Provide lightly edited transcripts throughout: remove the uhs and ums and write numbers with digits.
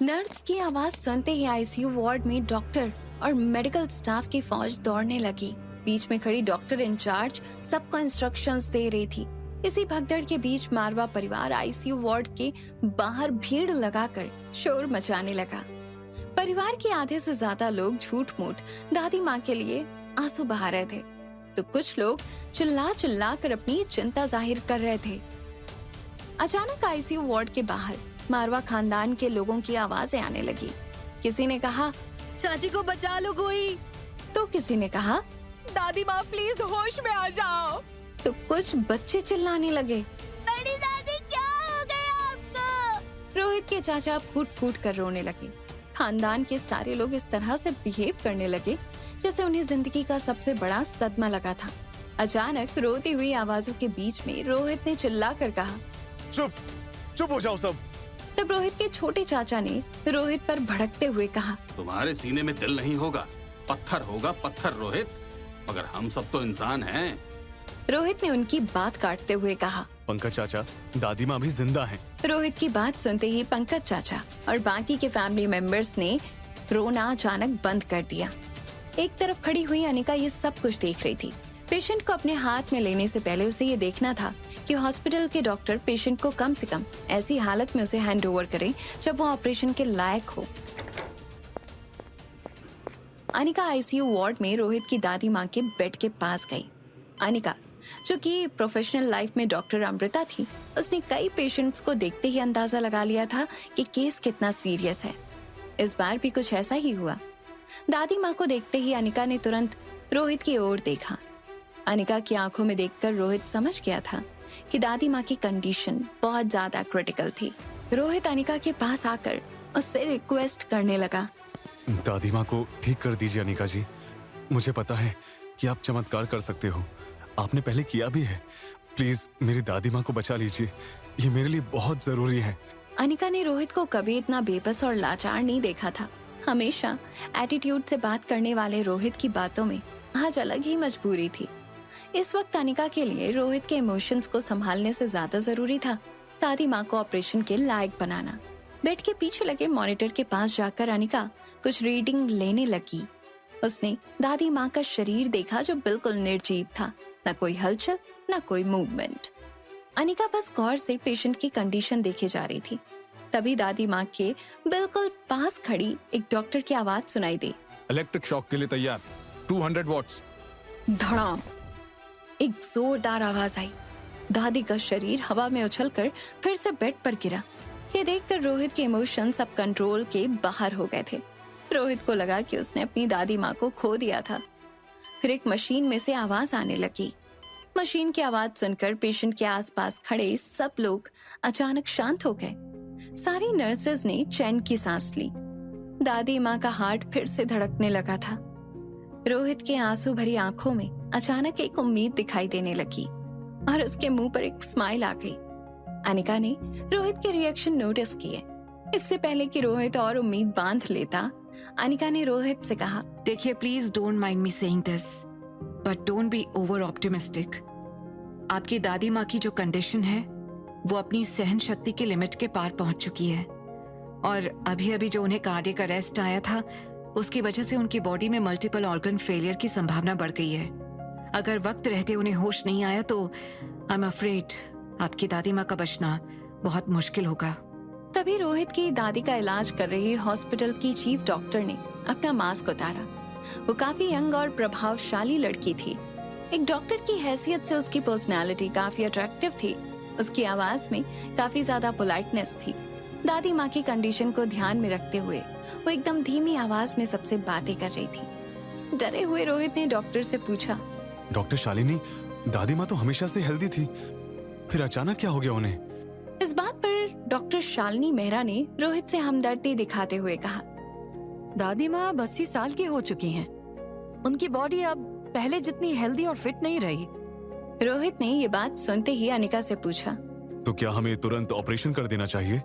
Nurse की आवाज सुनते ही आईसीयू वार्ड में डॉक्टर और मेडिकल स्टाफ की फौज दौड़ने लगी। बीच में खड़ी डॉक्टर इंचार्ज सबको इंस्ट्रक्शंस दे रही थी। इसी भगदड़ के बीच मारवा परिवार आईसीयू वार्ड के बाहर भीड़ लगाकर शोर मचाने लगा। परिवार के आधे से ज्यादा लोग झूठ मूठ दादी माँ के लिए आंसू बहा रहे थे, तो कुछ लोग चिल्ला चिल्ला कर अपनी चिंता जाहिर कर रहे थे। अचानक आईसीयू वार्ड के बाहर मारवा खानदान के लोगों की आवाजें आने लगी। किसी ने कहा, चाची को बचा लो कोई। तो किसी ने कहा, दादी माँ प्लीज होश में आ जाओ। तो कुछ बच्चे चिल्लाने लगे, बड़ी दादी क्या हो गया आपको? रोहित के चाचा फूट फूट कर रोने लगे। खानदान के सारे लोग इस तरह से बिहेव करने लगे जैसे उन्हें जिंदगी का सबसे बड़ा सदमा लगा था। अचानक रोती हुई आवाजों के बीच में रोहित ने चिल्लाकर कहा, चुप चुप हो जाओ सब। तब रोहित के छोटे चाचा ने रोहित पर भड़कते हुए कहा, तुम्हारे सीने में दिल नहीं होगा, पत्थर होगा पत्थर रोहित, मगर हम सब तो इंसान हैं। रोहित ने उनकी बात काटते हुए कहा, पंकज चाचा, दादी माँ भी जिंदा हैं। रोहित की बात सुनते ही पंकज चाचा और बाकी के फैमिली मेंबर्स ने रोना अचानक बंद कर दिया। एक तरफ खड़ी हुई अनिका ये सब कुछ देख रही थी। पेशेंट को अपने हाथ में लेने से पहले उसे ये देखना था कि हॉस्पिटल के डॉक्टर पेशेंट को कम से कम ऐसी हालत में उसे हैंड ओवर करें जब वो ऑपरेशन के लायक हो। अनिका आईसीयू वार्ड में रोहित की दादी माँ के बेड के पास गई। अनिका, जो कि प्रोफेशनल लाइफ में डॉक्टर अमृता थी, उसने कई पेशेंट्स को देखते ही अंदाजा लगा लिया था कि केस कितना सीरियस है। इस बार भी कुछ ऐसा ही हुआ। दादी माँ को देखते ही अनिका ने तुरंत रोहित की ओर देखा। अनिका की आंखों में देखकर रोहित समझ गया था कि दादी माँ की कंडीशन बहुत ज्यादा क्रिटिकल थी। रोहित अनिका के पास आकर उससे रिक्वेस्ट करने लगा, दादी माँ को ठीक कर दीजिए अनिका जी। मुझे पता है कि आप चमत्कार कर सकते हो, आपने पहले किया भी है। प्लीज मेरी दादी माँ को बचा लीजिए, ये मेरे लिए बहुत जरूरी है। अनिका ने रोहित को कभी इतना बेबस और लाचार नहीं देखा था। हमेशा एटीट्यूड से बात करने वाले रोहित की बातों में आज अलग ही मजबूरी थी। इस वक्त अनिका के लिए रोहित के इमोशंस को संभालने से ज्यादा जरूरी था दादी माँ को ऑपरेशन के लायक बनाना। बेड के पीछे लगे मॉनिटर के पास जाकर अनिका कुछ रीडिंग लेने लगी। उसने दादी माँ का शरीर देखा जो बिल्कुल निर्जीव था, न कोई हलचल न कोई मूवमेंट। अनिका बस गौर से पेशेंट की कंडीशन देखे जा रही थी। तभी दादी माँ के बिल्कुल पास खड़ी एक डॉक्टर की आवाज सुनाई दी, इलेक्ट्रिक शॉक के लिए तैयार, 200 वॉट्स। धड़ाम, एक जोरदार आवाज आई। दादी का शरीर हवा में उछलकर फिर से बेड पर गिरा। ये देखकर रोहित के इमोशंस अब कंट्रोल के बाहर हो गए थे। रोहित को लगा कि उसने अपनी दादी माँ को खो दिया था। फिर एक मशीन में से आवाज आने लगी। मशीन की आवाज सुनकर पेशेंट के आसपास खड़े सब लोग अचानक शांत हो गए। सारी नर्सेज ने चैन की सांस ली। दादी माँ का हार्ट फिर से धड़कने लगा था। रोहित के आंसू भरी आंखों में अचानक एक उम्मीद दिखाई देने लगी और उसके मुंह पर एक स्माइल आ गई। अनिका ने रोहित के रिएक्शन नोटिस किए। इससे पहले कि रोहित और उम्मीद बांध लेता, अनिका ने रोहित से कहा, देखिए please don't mind me saying this, but don't be over optimistic. आपकी दादी माँ की जो कंडीशन है वो अपनी सहन शक्ति की लिमिट के पार पहुंच चुकी है और अभी अभी जो उन्हें कार्डियक अरेस्ट आया था उसकी वजह से उनकी बॉडी में मल्टीपल ऑर्गन फेलियर की संभावना बढ़ गई है। अगर वक्त रहते उन्हें होश नहीं आया तो आई एम अफ्रेड आपकी दादी माँ का बचना बहुत मुश्किल होगा। तभी रोहित की दादी का इलाज कर रही हॉस्पिटल की चीफ डॉक्टर ने अपना मास्क उतारा। वो काफी यंग और प्रभावशाली लड़की थी। एक डॉक्टर की हैसियत से उसकी पर्सनालिटी काफी अट्रैक्टिव थी। उसकी आवाज में काफी ज्यादा पोलाइटनेस थी। दादी माँ की कंडीशन को ध्यान में रखते हुए वो एकदम धीमी आवाज में सबसे बातें कर रही थी। डरे हुए रोहित ने डॉक्टर से पूछा, डॉक्टर शालिनी, दादी माँ तो हमेशा से हेल्दी थी, फिर अचानक क्या हो गया उन्हें? इस बात पर डॉक्टर शालिनी मेहरा ने रोहित से हमदर्दी दिखाते हुए कहा, दादी माँ अब 80 साल की हो चुकी हैं। उनकी बॉडी अब पहले जितनी हेल्दी और फिट नहीं रही। रोहित ने ये बात सुनते ही अनिका से पूछा, तो क्या हमें तुरंत ऑपरेशन कर देना चाहिए?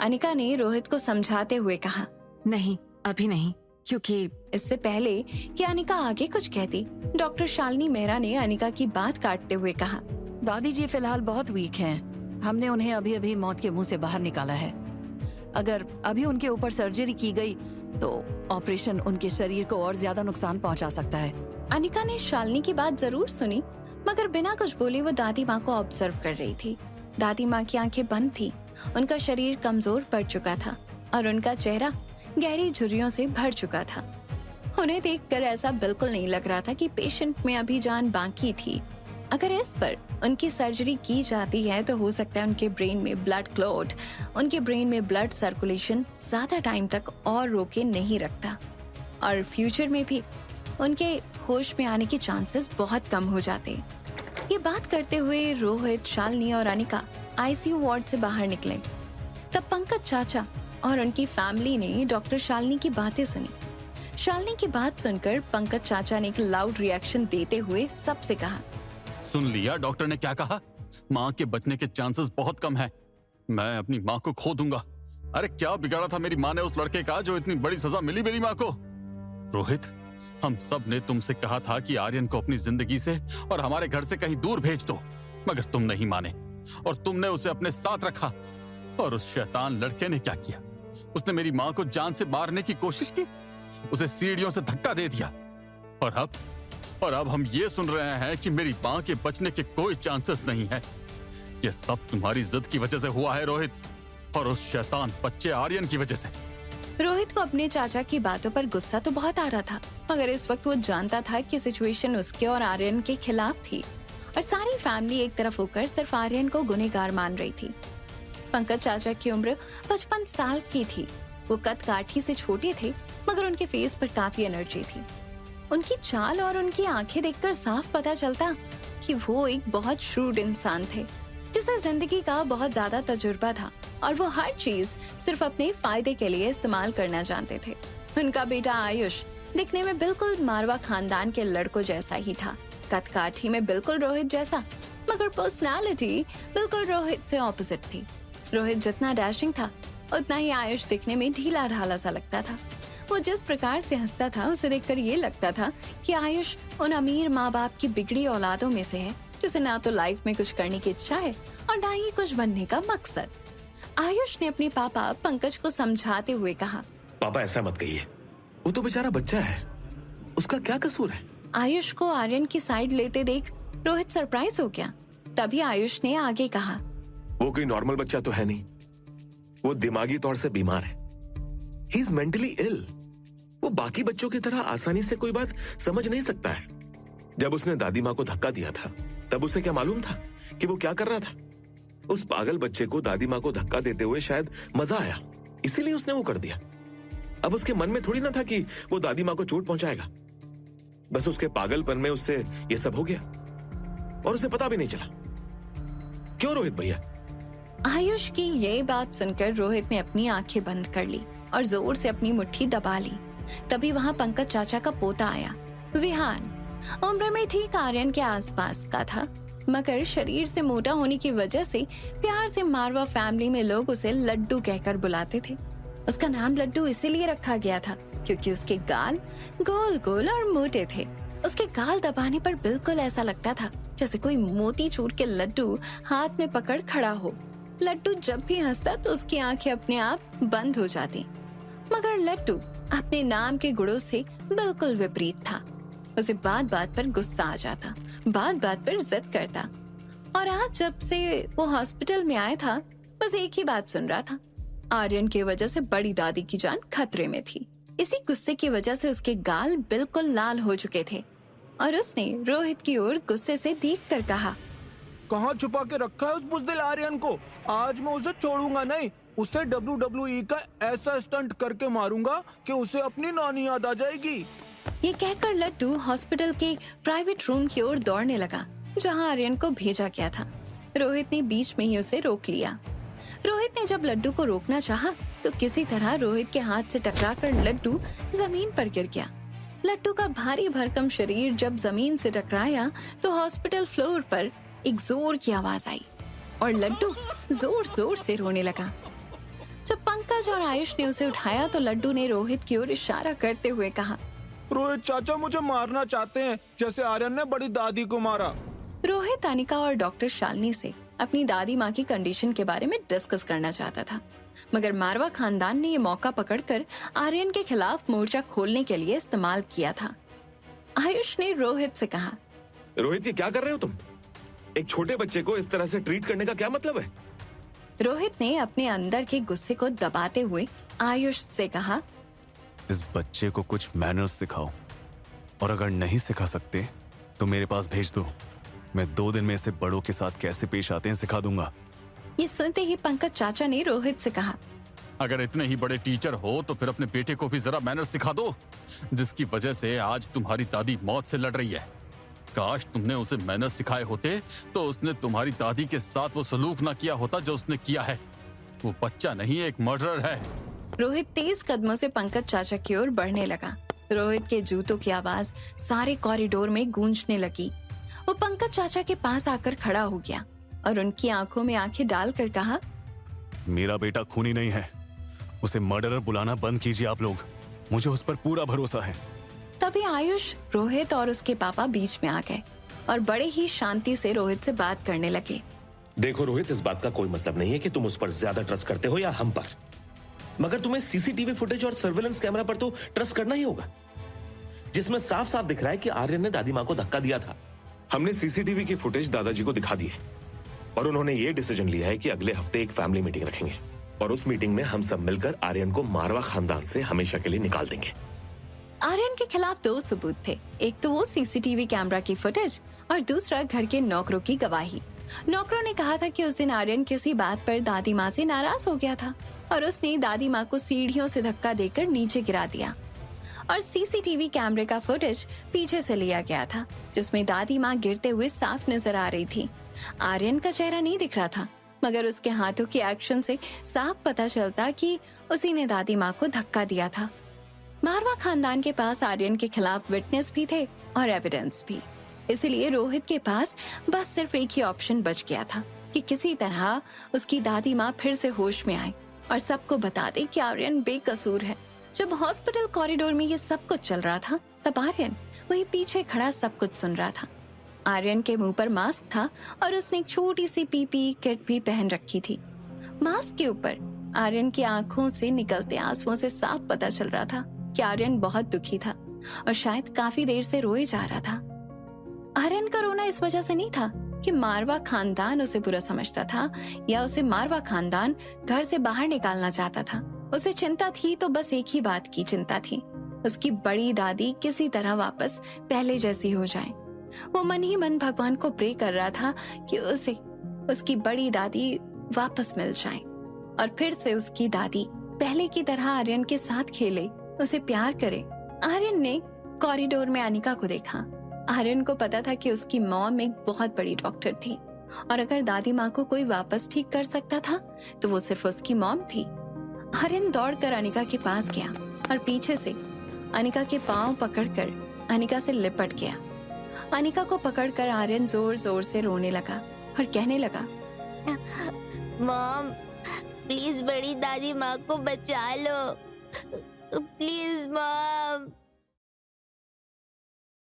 अनिका ने रोहित को समझाते हुए कहा, नहीं, अभी नहीं, क्योंकि इससे पहले कि अनिका आगे कुछ कहती, डॉक्टर शालिनी मेहरा ने अनिका की बात काटते हुए कहा, दादी जी फिलहाल बहुत वीक हैं। हमने उन्हें अभी अभी मौत के मुंह से बाहर निकाला है। अगर अभी उनके ऊपर सर्जरी की गई तो ऑपरेशन उनके शरीर को और ज्यादा नुकसान पहुंचा सकता है। अनिका ने शालिनी की बात जरूर सुनी, मगर बिना कुछ बोले वो दादी माँ को ऑब्जर्व कर रही थी। दादी माँ की आंखें बंद थी, उनका शरीर कमजोर पड़ चुका था और उनका चेहरा गहरी झुर्रियों से भर चुका था। उन्हें देखकर ऐसा बिल्कुल नहीं लग रहा था कि पेशेंट में अभी जान बाकी थी। अगर इस पर उनकी सर्जरी की जाती है तो हो सकता है उनके ब्रेन में ब्लड क्लॉट, उनके ब्रेन में ब्लड सर्कुलेशन ज्यादा टाइम तक और रोके नहीं रखता और फ्यूचर में भी उनके होश में आने के चांसेस बहुत कम हो जाते। ये बात करते हुए रोहित, शालिनी और अनिका आईसीयू वार्ड से बाहर निकले। तब पंकज चाचा और उनकी फैमिली ने डॉक्टर शालिनी की बातें सुनी। शालिनी की बात सुनकर पंकज चाचा ने एक लाउड रिएक्शन देते हुए सबसे कहा, सुन लिया डॉक्टर ने क्या कहा? माँ के बचने के चांसेस बहुत कम है। मैं अपनी माँ को खो दूंगा। अरे क्या बिगाड़ा था मेरी माँ ने उस लड़के का जो इतनी बड़ी सजा मिली मेरी माँ को? रोहित, हम सब ने तुमसे कहा था कि आर्यन को अपनी जिंदगी से और हमारे घर से कहीं दूर भेज दो, मगर तुम नहीं माने और तुमने उसे अपने साथ रखा। और उस शैतान लड़के ने क्या किया? उसने मेरी माँ को जान से मारने की कोशिश की, उसे सीढ़ियों से धक्का दे दिया और अब हम ये सुन रहे हैं कि मेरी माँ के बचने के कोई चांसेस नहीं है। ये सब तुम्हारी जिद की वजह से हुआ है रोहित, और उस शैतान बच्चे आर्यन की वजह से। रोहित को अपने चाचा की बातों पर गुस्सा तो बहुत आ रहा था, मगर इस वक्त वो जानता था कि सिचुएशन उसके और आर्यन के खिलाफ थी और सारी फैमिली एक तरफ होकर सिर्फ आर्यन को गुनहगार मान रही थी। पंकज चाचा की उम्र 55 साल की थी। वो कद काठी से छोटे थे, मगर उनके फेस पर काफी एनर्जी थी। उनकी चाल और उनकी आंखें देखकर साफ पता चलता कि वो एक बहुत श्रूड इंसान थे, जिसे जिंदगी का बहुत ज्यादा तजुर्बा था और वो हर चीज सिर्फ अपने फायदे के लिए इस्तेमाल करना जानते थे। उनका बेटा आयुष दिखने में बिल्कुल मारवा खानदान के लड़कों जैसा ही था, कद काठी में बिल्कुल रोहित जैसा, मगर पर्सनालिटी बिल्कुल रोहित से ऑपोजिट थी। रोहित जितना डैशिंग था उतना ही आयुष दिखने में ढीला ढाला सा लगता था। वो जिस प्रकार से हंसता था उसे देखकर ये लगता था कि आयुष उन अमीर माँ बाप की बिगड़ी औलादों में से है, जिसे ना तो लाइफ में कुछ करने की इच्छा है और ना ही कुछ बनने का मकसद। आयुष ने अपने पापा पंकज को समझाते हुए कहा, पापा ऐसा मत कहिए, वो तो बेचारा बच्चा है, उसका क्या कसूर है? आयुष को आर्यन की साइड लेते देख रोहित सरप्राइज हो गया। तभी आयुष ने आगे कहा, वो कोई नॉर्मल बच्चा तो है नहीं, वो दिमागी तौर से बीमार है। He is mentally ill. वो बाकी बच्चों की तरह आसानी से कोई बात समझ नहीं सकता है। जब उसने दादी माँ को धक्का दिया था तब उसे क्या मालूम था कि वो क्या कर रहा था? उस पागल बच्चे को दादी माँ को धक्का देते हुए शायद मजा आया, इसीलिए उसने वो कर दिया। अब उसके मन में थोड़ी ना था कि वो दादी माँ को चोट पहुंचाएगा। बस उसके पागलपन में उससे ये सब हो गया और उसे पता भी नहीं चला। क्यों रोहित भैया? आयुष की ये बात सुनकर रोहित ने अपनी आंखें बंद कर ली और जोर से अपनी मुट्ठी दबा ली। तभी वहाँ पंकज चाचा का पोता आया, विहान। उम्र में ठीक आर्यन के आसपास का था, मगर शरीर से मोटा होने की वजह से प्यार से मारवा फैमिली में लोग उसे लड्डू कहकर बुलाते थे। उसका नाम लड्डू इसीलिए रखा गया था क्योंकि उसके गाल गोल गोल और मोटे थे। उसके गाल दबाने पर बिल्कुल ऐसा लगता था जैसे कोई मोती चूर के लड्डू हाथ में पकड़ खड़ा हो। लड्डू जब भी हंसता तो उसकी आंखें अपने आप बंद हो जाती, मगर लड्डू अपने नाम के गुणों से बिल्कुल विपरीत था। उसे बात बात पर गुस्सा आ जाता, बात बात पर जिद करता, और आज जब से वो हॉस्पिटल में आया था बस एक ही बात सुन रहा था, आर्यन की वजह से बड़ी दादी की जान खतरे में थी। इसी गुस्से की वजह से उसके गाल बिल्कुल लाल हो चुके थे और उसने रोहित की ओर गुस्से से देखकर कहा, कहाँ छुपा के रखा है उस बुज़दिल आर्यन को? आज मैं उसे छोड़ूंगा नहीं। उसे WWE का ऐसा स्टंट करके मारूंगा कि उसे अपनी नानी याद आ जाएगी। ये कहकर लड्डू हॉस्पिटल के प्राइवेट रूम की ओर दौड़ने लगा जहां आर्यन को भेजा गया था। रोहित ने बीच में ही उसे रोक लिया। रोहित ने जब लड्डू को रोकना चाहा तो किसी तरह रोहित के हाथ से टकराकर लड्डू जमीन पर गिर गया। लड्डू का भारी भरकम शरीर जब जमीन से टकराया तो हॉस्पिटल फ्लोर पर एक जोर की आवाज आई और लड्डू जोर जोर से रोने लगा। जब पंकज और आयुष ने उसे उठाया तो लड्डू ने रोहित की ओर इशारा करते हुए कहा, रोहित चाचा मुझे मारना चाहते हैं जैसे आर्यन ने बड़ी दादी को मारा। रोहित, अनिका और डॉक्टर शालिनी से अपनी दादी माँ की कंडीशन के बारे में डिस्कस करना चाहता था, मगर मारवा खानदान ने ये मौका पकड़कर आर्यन के खिलाफ मोर्चा खोलने के लिए इस्तेमाल किया था। आयुष ने रोहित से कहा, रोहित, ये क्या कर रहे हो तुम? एक छोटे बच्चे को इस तरह से ट्रीट करने का क्या मतलब है? रोहित ने अपने अंदर के गुस्से को दबाते हुए आयुष से कहा, इस बच्चे को कुछ मैनर्स सिखाओ, और अगर नहीं सिखा सकते तो मेरे पास भेज दो। मैं 2 दिन में इसे बड़ों के साथ कैसे पेश आते हैं सिखा दूंगा। ये सुनते ही पंकज चाचा ने रोहित से कहा, अगर इतने ही बड़े टीचर हो तो फिर अपने बेटे को भी जरा मैनर सिखा दो, जिसकी वजह से आज तुम्हारी दादी मौत से लड़ रही है। काश तुमने उसे मैनर सिखाए होते तो उसने तुम्हारी दादी के साथ वो सलूक ना किया होता जो उसने किया है। वो बच्चा नहीं, एक मर्डरर है। रोहित तेज कदमों से पंकज चाचा की ओर बढ़ने लगा। रोहित के जूतों की आवाज सारे कॉरिडोर में गूंजने लगी। वो पंकज चाचा के पास आकर खड़ा हो गया और उनकी आंखों में आंखें डालकर कहा, मेरा बेटा खूनी नहीं है, उसे मर्डरर बुलाना बंद कीजिए आप लोग। मुझे उस पर पूरा भरोसा है। तभी आयुष, रोहित और उसके पापा बीच में आ गए और बड़े ही शांति से रोहित से बात करने लगे। देखो रोहित, इस बात का कोई मतलब नहीं है कि तुम उस पर ज्यादा ट्रस्ट करते हो या हम पर, मगर तुम्हें सीसीटीवी फुटेज और सर्वेलेंस कैमरा पर तो ट्रस्ट करना ही होगा, जिसमें साफ साफ दिख रहा है कि आर्यन ने दादी माँ को धक्का दिया था। हमने सीसीटीवी की फुटेज दादाजी को दिखा दी है और उन्होंने ये डिसीजन लिया है कि अगले हफ्ते एक फैमिली मीटिंग रखेंगे और उस मीटिंग में हम सब मिलकर आर्यन को मारवा खानदान से हमेशा के लिए निकाल देंगे। आर्यन के खिलाफ 2 सबूत थे, एक तो वो सीसीटीवी कैमरा की फुटेज और दूसरा घर के नौकरों की गवाही। नौकरों ने कहा था कि उस दिन आर्यन किसी बात पर दादी माँ से नाराज हो गया था और उसने दादी माँ को सीढ़ियों से धक्का देकर नीचे गिरा दिया। और सीसीटीवी कैमरे का फुटेज पीछे से लिया गया था, जिसमें दादी माँ गिरते हुए साफ नजर आ रही थी। आर्यन का चेहरा नहीं दिख रहा था, मगर उसके हाथों के एक्शन से साफ पता चलता कि उसी ने दादी माँ को धक्का दिया था। मारवा खानदान के पास आर्यन के खिलाफ विटनेस भी थे और एविडेंस भी, इसलिए रोहित के पास बस सिर्फ एक ही ऑप्शन बच गया था कि किसी तरह उसकी दादी माँ फिर से होश में आए और सबको बता दे कि आर्यन बेकसूर है। जब हॉस्पिटल कॉरिडोर में ये सब कुछ चल रहा था, तब आर्यन वही पीछे खड़ा सब कुछ सुन रहा था। आर्यन के मुंह पर मास्क था और उसने एक छोटी सी पीपी किट भी पहन रखी थी। मास्क के ऊपर आर्यन की आंखों से निकलते आंसुओं से साफ पता चल रहा था कि आर्यन बहुत दुखी था और शायद काफी देर से रोए जा रहा था। आर्यन का रोना इस वजह से नहीं था कि मारवा खानदान उसे बुरा समझता था या उसे मारवा खानदान घर से बाहर निकालना चाहता था। उसे चिंता थी तो बस एक ही बात की चिंता थी, उसकी बड़ी दादी किसी तरह वापस पहले जैसी हो जाए। वो मन ही मन भगवान को प्रे कर रहा था कि उसे उसकी बड़ी दादी वापस मिल जाए और फिर से उसकी दादी पहले की तरह आर्यन के साथ खेले, उसे प्यार करे। आर्यन ने कॉरिडोर में अनिका को देखा। आर्यन को पता था कि उसकी मॉम एक बहुत बड़ी डॉक्टर थी और अगर दादी माँ को कोई वापस ठीक कर सकता था तो वो सिर्फ उसकी मॉम थी। आर्यन दौड़कर अनिका के पास गया और पीछे से अनिका के पांव पकड़कर अनिका से लिपट गया। अनिका को पकड़कर आर्यन जोर जोर से रोने लगा और कहने लगा, मॉम प्लीज बड़ी दादी माँ को बचा लो, प्लीज मॉम।